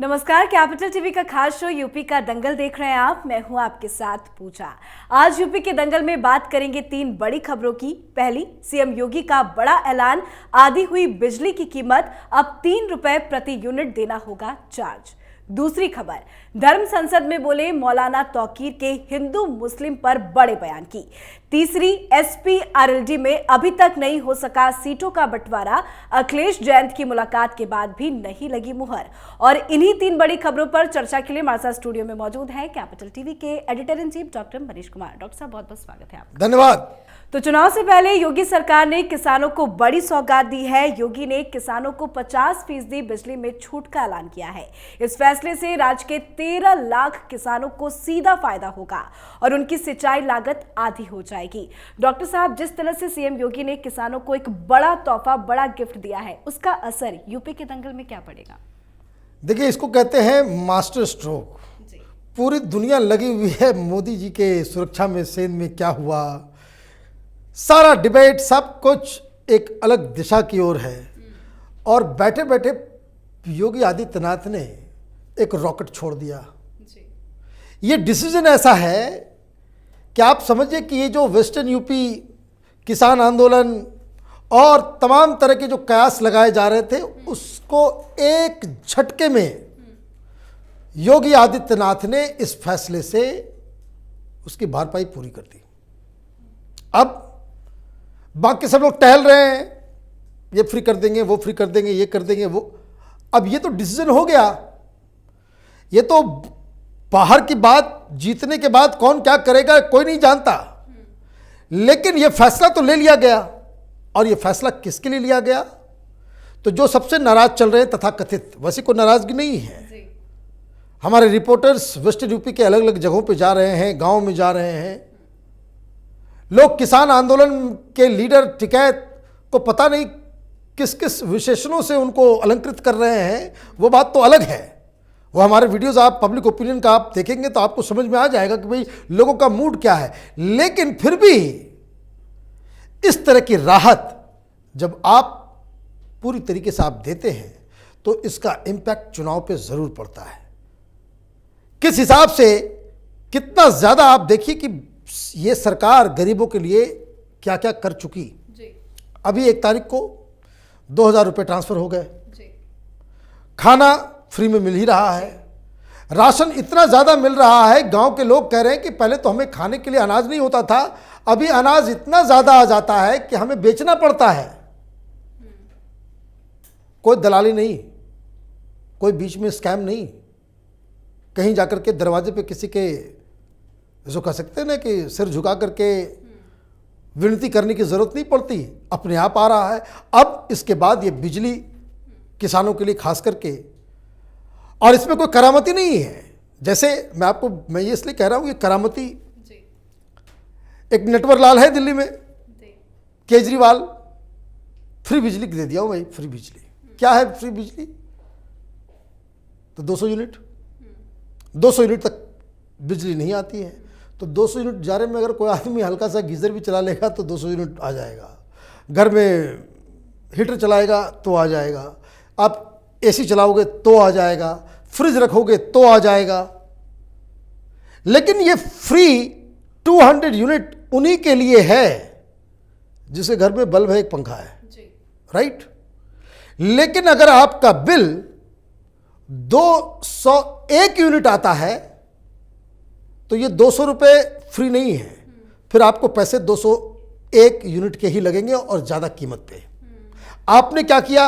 नमस्कार, capital TV का खास शो यूपी का दंगल देख रहे हैं आप। मैं हूं आपके साथ पूजा। आज यूपी के दंगल में बात करेंगे 3 बड़ी खबरों की। पहली, सीएम योगी का बड़ा ऐलान, आधी हुई बिजली की कीमत अब 3 रुपए प्रति यूनिट देना होगा चार्ज। दूसरी खबर, धर्म संसद में बोले मौलाना तौकीर के हिंदू मुस्लिम पर बड़े बयान की। तीसरी, एसपी आरएलडी में अभी तक नहीं हो सका सीटों का बंटवारा, अखिलेश जयंत की मुलाकात के बाद भी नहीं लगी मुहर। और इन्हीं 3 बड़ी खबरों पर चर्चा के लिए हमारे साथ स्टूडियो में मौजूद हैं कैपिटल टीवी के editor in chief doctor Manish Kumar. Doctor साहब, बहुत बहुत स्वागत है आपका। धन्यवाद। तो चुनाव से पहले योगी सरकार ने किसानों को बड़ी सौगात दी है। योगी ने किसानों को 50% बिजली में छूट का ऐलान किया है। इस फैसले से राज्य के 13 लाख किसानों को सीधा फायदा होगा और उनकी सिंचाई लागत आधी हो जाएगी। डॉक्टर साहब, जिस तरह से सीएम योगी ने किसानों को एक बड़ा तोहफा, बड़ा गिफ्ट दिया है, उसका असर यूपी के दंगल में क्या पड़ेगा? देखिए, इसको कहते हैं मास्टर स्ट्रोक। पूरी दुनिया लगी हुई है मोदी जी के सुरक्षा में, सेंध में क्या हुआ, सारा डिबेट, सब कुछ एक अलग दिशा की ओर है। और बैठे बैठे योगी आदित्यनाथ ने एक रॉकेट छोड़ दिया। ये डिसीजन ऐसा है कि आप समझिए कि ये जो वेस्टर्न यूपी किसान आंदोलन और तमाम तरह के जो कयास लगाए जा रहे थे, उसको एक झटके में योगी आदित्यनाथ ने इस फैसले से उसकी भरपाई पूरी कर दी। अब बाकी सब लोग टहल रहे हैं, ये फ्री कर देंगे, वो फ्री कर देंगे, ये कर देंगे, वो। अब ये तो डिसीजन हो गया। ये तो बाहर की बात, जीतने के बाद कौन क्या करेगा कोई नहीं जानता, लेकिन ये फैसला तो ले लिया गया। और ये फैसला किसके लिए लिया गया? तो जो सबसे नाराज चल रहे हैं तथाकथित, वैसे कोई नाराजगी नहीं है। हमारे रिपोर्टर्स वेस्टर्न यूपी के अलग अलग जगहों पे जा रहे हैं, गांव में जा रहे हैं। लोग किसान आंदोलन के लीडर टिकैत को पता नहीं किस किस विशेषणों से उनको अलंकृत कर रहे हैं, वो बात तो अलग है। वो हमारे वीडियोस आप पब्लिक ओपिनियन का आप देखेंगे तो आपको समझ में आ जाएगा कि भाई लोगों का मूड क्या है। लेकिन फिर भी इस तरह की राहत जब आप पूरी तरीके से आप देते हैं तो इसका इम्पैक्ट चुनाव पे जरूर पड़ता है। किस हिसाब से, कितना ज्यादा आप देखिए कि ये सरकार गरीबों के लिए क्या क्या कर चुकी। अभी 1 तारीख को 2000 रुपये ट्रांसफर हो गए। खाना फ्री में मिल ही रहा है। राशन इतना ज़्यादा मिल रहा है, गांव के लोग कह रहे हैं कि पहले तो हमें खाने के लिए अनाज नहीं होता था, अभी अनाज इतना ज़्यादा आ जाता है कि हमें बेचना पड़ता है। कोई दलाली नहीं, कोई बीच में स्कैम नहीं, कहीं जाकर के दरवाजे पे किसी के जो कह सकते हैं ना कि सिर झुका करके विनती करने की ज़रूरत नहीं पड़ती, अपने आप आ रहा है। अब इसके बाद ये बिजली किसानों के लिए खास करके, और इसमें कोई करामती नहीं है। जैसे मैं ये इसलिए कह रहा हूँ कि करामती, एक नटवर लाल है दिल्ली में, केजरीवाल फ्री बिजली दे दिया हो भाई, फ्री बिजली। क्या है फ्री बिजली? तो 200 यूनिट, 200 यूनिट तक बिजली नहीं आती है। तो 200 यूनिट जारे में अगर कोई आदमी हल्का सा गीज़र भी चला लेगा तो 200 यूनिट आ जाएगा। घर में हीटर चलाएगा तो आ जाएगा, आप एसी चलाओगे तो आ जाएगा, फ्रिज रखोगे तो आ जाएगा। लेकिन ये फ्री 200 यूनिट उन्हीं के लिए है जिसके घर में बल्ब है, एक पंखा है, राइट। लेकिन अगर आपका बिल 201 यूनिट आता है तो ये 200 रुपये फ्री नहीं है, फिर आपको पैसे 201 यूनिट के ही लगेंगे और ज़्यादा कीमत पे। आपने क्या किया?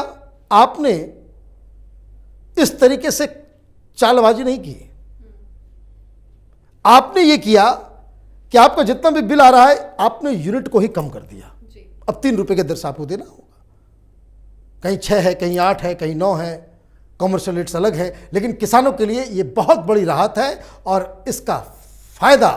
आपने इस तरीके से चालबाजी नहीं की। आपने ये किया कि आपका जितना भी बिल आ रहा है आपने यूनिट को ही कम कर दिया। अब 3 रुपये के दर से आपको देना होगा। कहीं 6 है, कहीं 8 है, कहीं 9 है, कमर्शियल रेट्स अलग है। लेकिन किसानों के लिए ये बहुत बड़ी राहत है और इसका फायदा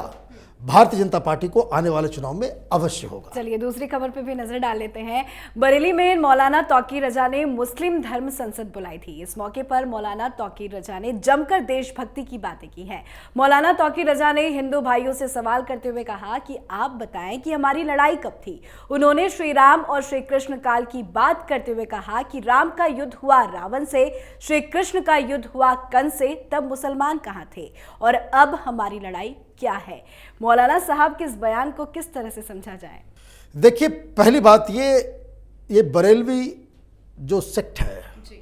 भारतीय जनता पार्टी को आने वाले चुनाव में अवश्य होगा। चलिए दूसरी खबर पे भी नजर डाल लेते हैं। बरेली में मौलाना तौकीर रजा ने मुस्लिम धर्म संसद बुलाई थी। इस मौके पर मौलाना तौकीर रजा ने जमकर देशभक्ति की बातें की हैं। मौलाना तौकीर रजा ने हिंदू भाइयों से सवाल करते हुए कहा कि आप बताएं कि हमारी लड़ाई कब थी। उन्होंने श्री राम और श्री कृष्ण काल की बात करते हुए कहा कि राम का युद्ध हुआ रावण से, श्री कृष्ण का युद्ध हुआ कंस से, तब मुसलमान कहां थे और अब हमारी लड़ाई क्या है। मौलाना साहब के इस बयान को किस तरह से समझा जाए? देखिए, पहली बात ये बरेलवी जो सेक्ट है जी।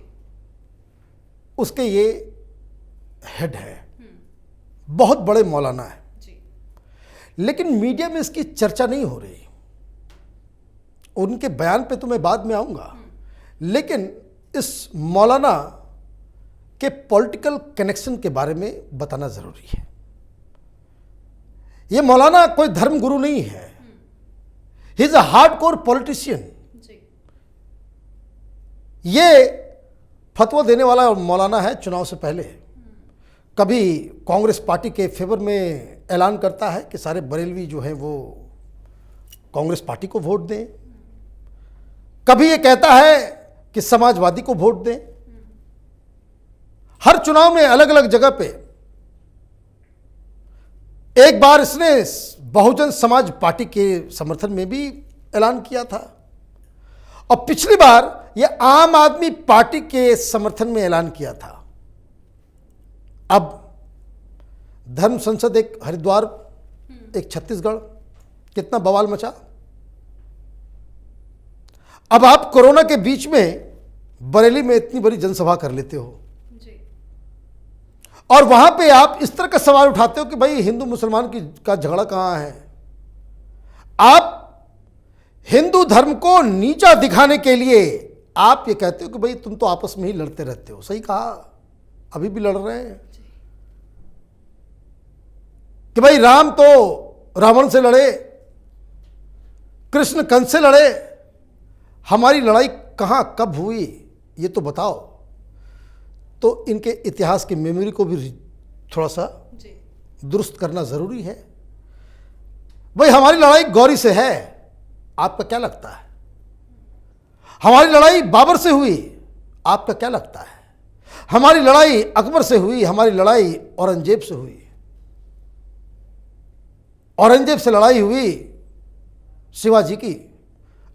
उसके ये हेड है, बहुत बड़े मौलाना है जी। लेकिन मीडिया में इसकी चर्चा नहीं हो रही। उनके बयान पे तो मैं बाद में आऊंगा, लेकिन इस मौलाना के पॉलिटिकल कनेक्शन के बारे में बताना जरूरी है। ये मौलाना कोई धर्म गुरु नहीं है, he is a hardcore politician. ये फतवा देने वाला मौलाना है। चुनाव से पहले कभी कांग्रेस पार्टी के फेवर में ऐलान करता है कि सारे बरेलवी जो हैं वो कांग्रेस पार्टी को वोट दें, कभी ये कहता है कि समाजवादी को वोट दें। हर चुनाव में अलग अलग जगह पे, एक बार इसने बहुजन समाज पार्टी के समर्थन में भी ऐलान किया था और पिछली बार यह आम आदमी पार्टी के समर्थन में ऐलान किया था। अब धर्म संसद एक हरिद्वार, एक छत्तीसगढ़, कितना बवाल मचा। अब आप कोरोना के बीच में बरेली में इतनी बड़ी जनसभा कर लेते हो और वहां पे आप इस तरह का सवाल उठाते हो कि भाई हिंदू मुसलमान का झगड़ा कहां है। आप हिंदू धर्म को नीचा दिखाने के लिए आप ये कहते हो कि भाई तुम तो आपस में ही लड़ते रहते हो। सही कहा, अभी भी लड़ रहे हैं कि भाई राम तो रावण से लड़े, कृष्ण कंस से लड़े, हमारी लड़ाई कहां कब हुई ये तो बताओ। तो इनके इतिहास की मेमोरी को भी थोड़ा सा दुरुस्त करना जरूरी है। भाई हमारी लड़ाई गौरी से है, आपका क्या लगता है? हमारी लड़ाई बाबर से हुई, आपका क्या लगता है? हमारी लड़ाई अकबर से हुई, हमारी लड़ाई औरंगजेब से हुई। औरंगजेब से लड़ाई हुई शिवाजी की,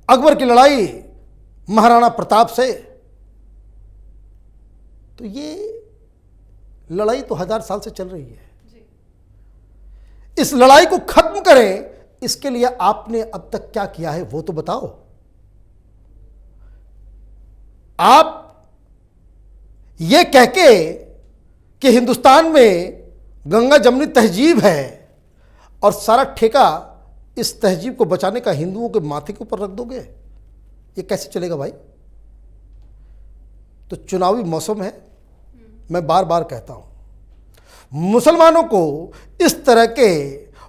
अकबर की लड़ाई महाराणा प्रताप से। तो ये लड़ाई तो 1000 साल से चल रही है। इस लड़ाई को खत्म करें, इसके लिए आपने अब तक क्या किया है वो तो बताओ। आप ये कह के कि हिंदुस्तान में गंगा जमनी तहजीब है और सारा ठेका इस तहजीब को बचाने का हिंदुओं के माथे के ऊपर रख दोगे, ये कैसे चलेगा भाई? तो चुनावी मौसम है, मैं बार बार कहता हूं मुसलमानों को इस तरह के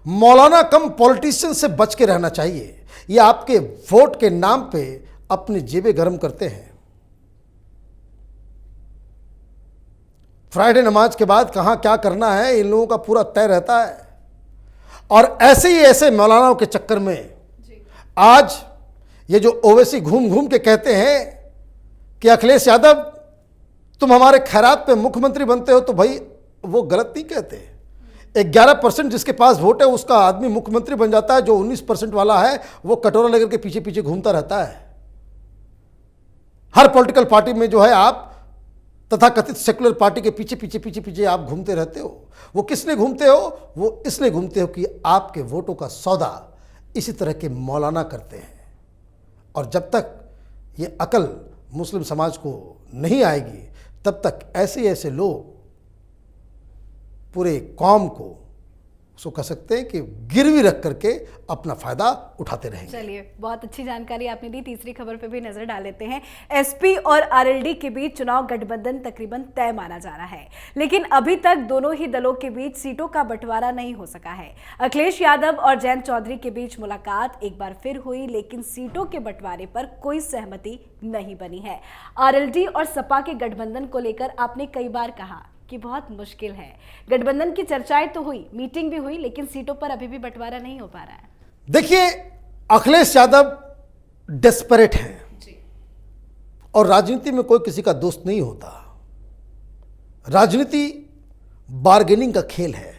मौलाना कम पॉलिटिशियन से बच के रहना चाहिए। ये आपके वोट के नाम पे अपनी जेबें गर्म करते हैं। फ्राइडे नमाज के बाद कहां क्या करना है इन लोगों का पूरा तय रहता है और ऐसे ही ऐसे मौलानाओं के चक्कर में आज ये जो ओवैसी घूम घूम के कहते हैं कि अखिलेश यादव तुम हमारे खैरात पे मुख्यमंत्री बनते हो, तो भाई वो गलत नहीं कहते। 11% जिसके पास वोट है उसका आदमी मुख्यमंत्री बन जाता है, जो 19% वाला है वो कटोरा लेकर के पीछे पीछे घूमता रहता है। हर पॉलिटिकल पार्टी में जो है आप तथा कथित सेकुलर पार्टी के पीछे पीछे पीछे पीछे आप घूमते रहते हो। वो किसने घूमते हो? वो इसलिए घूमते हो कि आपके वोटों का सौदा इसी तरह के मौलाना करते हैं। और जब तक ये अकल मुस्लिम समाज को नहीं आएगी तब तक ऐसे ऐसे लोग पूरे कौम को उसको कह सकते हैं कि गिरवी रख करके अपना फायदा उठाते रहेंगे। चलिए, बहुत अच्छी जानकारी आपने दी। तीसरी खबर पे भी नजर डाल लेते हैं। एसपी और आरएलडी के बीच चुनाव गठबंधन तकरीबन तय माना जा रहा है, लेकिन अभी तक दोनों ही दलों के बीच सीटों का बंटवारा नहीं हो सका है। अखिलेश यादव और जयंत चौधरी के बीच मुलाकात एक बार फिर हुई, लेकिन सीटों के बंटवारे पर कोई सहमति नहीं बनी है। आरएलडी और सपा के गठबंधन को लेकर आपने कई बार कहा क्योंकि बहुत मुश्किल है। गठबंधन की चर्चाएं तो हुई, मीटिंग भी हुई, लेकिन सीटों पर अभी भी बंटवारा नहीं हो पा रहा है। देखिए, अखिलेश यादव डेस्परेट हैं और राजनीति में कोई किसी का दोस्त नहीं होता। राजनीति बार्गेनिंग का खेल है।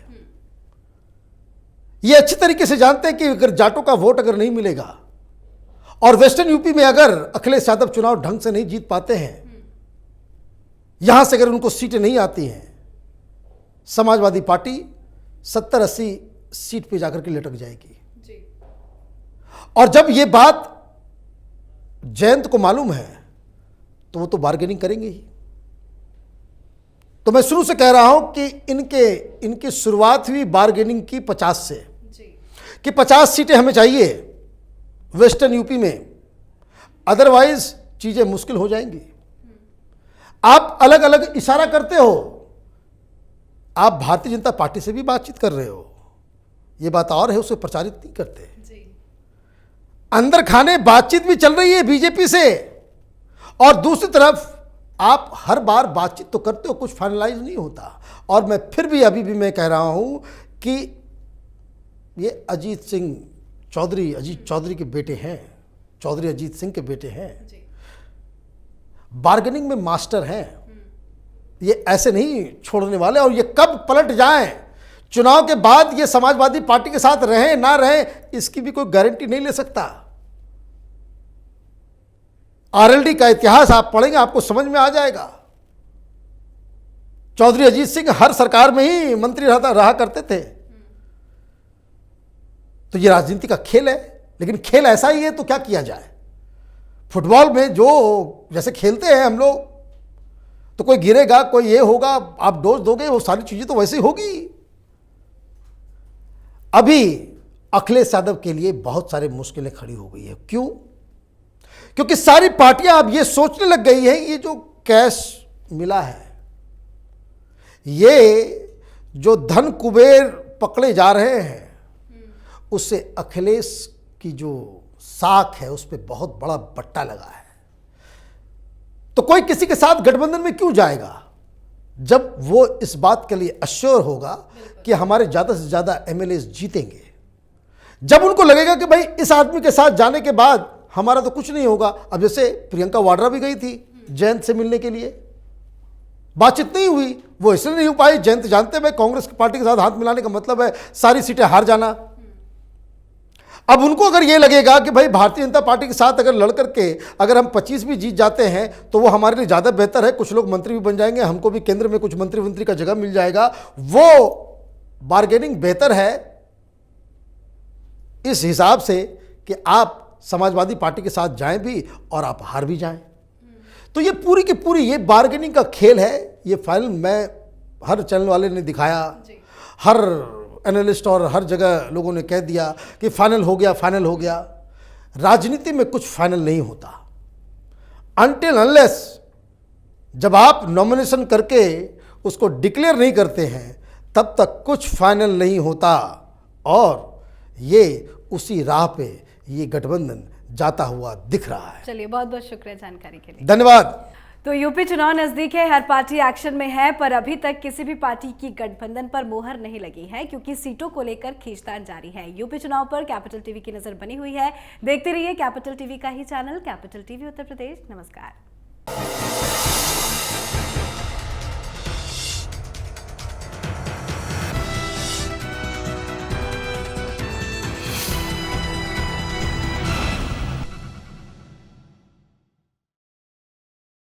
ये अच्छी तरीके से जानते हैं कि अगर जाटों का वोट अगर नहीं मिलेगा और वेस्टर्न यूपी में अगर अखिलेश यादव चुनाव ढंग से नहीं जीत पाते हैं, यहां से अगर उनको सीटें नहीं आती हैं, समाजवादी पार्टी 70-80 सीट पे जाकर के लटक जाएगी। और जब ये बात जयंत को मालूम है तो वो तो बार्गेनिंग करेंगे ही। तो मैं शुरू से कह रहा हूं कि इनकी शुरुआत हुई बार्गेनिंग की 50 से कि 50 सीटें हमें चाहिए वेस्टर्न यूपी में, अदरवाइज चीजें मुश्किल हो जाएंगी। आप अलग अलग इशारा करते हो, आप भारतीय जनता पार्टी से भी बातचीत कर रहे हो, ये बात और है, उसे प्रचारित नहीं करते। अंदर खाने बातचीत भी चल रही है बीजेपी से, और दूसरी तरफ आप हर बार बातचीत तो करते हो, कुछ फाइनलाइज नहीं होता। और मैं फिर भी अभी भी मैं कह रहा हूं कि ये अजीत चौधरी के बेटे हैं, चौधरी अजीत सिंह के बेटे हैं, बार्गेनिंग में मास्टर हैं। ये ऐसे नहीं छोड़ने वाले, और ये कब पलट जाएं, चुनाव के बाद ये समाजवादी पार्टी के साथ रहें ना रहें, इसकी भी कोई गारंटी नहीं ले सकता। आरएलडी का इतिहास आप पढ़ेंगे, आपको समझ में आ जाएगा। चौधरी अजीत सिंह हर सरकार में ही मंत्री रहा करते थे। तो ये राजनीति का खेल है, लेकिन खेल ऐसा ही है तो क्या किया जाए। फुटबॉल में जो जैसे खेलते हैं हम लोग, तो कोई गिरेगा, कोई ये होगा, आप डोज दोगे, वो सारी चीजें तो वैसे ही होगी। अभी अखिलेश यादव के लिए बहुत सारी मुश्किलें खड़ी हो गई है। क्यों? क्योंकि सारी पार्टियां अब ये सोचने लग गई है, ये जो कैश मिला है, ये जो धन कुबेर पकड़े जा रहे हैं, उससे अखिलेश की जो साख है उस पर बहुत बड़ा बट्टा लगा है। तो कोई किसी के साथ गठबंधन में क्यों जाएगा जब वो इस बात के लिए अश्योर होगा कि हमारे ज्यादा से ज्यादा एमएलए जीतेंगे। जब उनको लगेगा कि भाई इस आदमी के साथ जाने के बाद हमारा तो कुछ नहीं होगा। अब जैसे प्रियंका वाड्रा भी गई थी जयंत से मिलने के लिए, बातचीत नहीं हुई, वो इसलिए नहीं हो पाई, जयंत जानते हैं कांग्रेस की पार्टी के साथ हाथ मिलाने का मतलब है सारी सीटें हार जाना। अब उनको अगर ये लगेगा कि भाई भारतीय जनता पार्टी के साथ अगर लड़ करके अगर हम 25 भी जीत जाते हैं तो वो हमारे लिए ज़्यादा बेहतर है, कुछ लोग मंत्री भी बन जाएंगे, हमको भी केंद्र में कुछ मंत्री का जगह मिल जाएगा, वो बार्गेनिंग बेहतर है इस हिसाब से कि आप समाजवादी पार्टी के साथ जाएं भी और आप हार भी जाएं। तो ये पूरी की पूरी ये बार्गेनिंग का खेल है। ये फाइनल मैं हर चैनल वाले ने दिखाया, हर एनालिस्ट और हर जगह लोगों ने कह दिया कि फाइनल हो गया, फाइनल हो गया। राजनीति में कुछ फाइनल नहीं होता अनटिल अनलेस जब आप नॉमिनेशन करके उसको डिक्लेयर नहीं करते हैं, तब तक कुछ फाइनल नहीं होता। और ये उसी राह पे ये गठबंधन जाता हुआ दिख रहा है। चलिए, बहुत बहुत शुक्रिया जानकारी के लिए। धन्यवाद। तो यूपी चुनाव नजदीक है, हर पार्टी एक्शन में है, पर अभी तक किसी भी पार्टी की गठबंधन पर मोहर नहीं लगी है, क्योंकि सीटों को लेकर खींचतान जारी है। यूपी चुनाव पर कैपिटल टीवी की नजर बनी हुई है। देखते रहिए कैपिटल टीवी का ही channel, capital TV Uttar Pradesh. नमस्कार।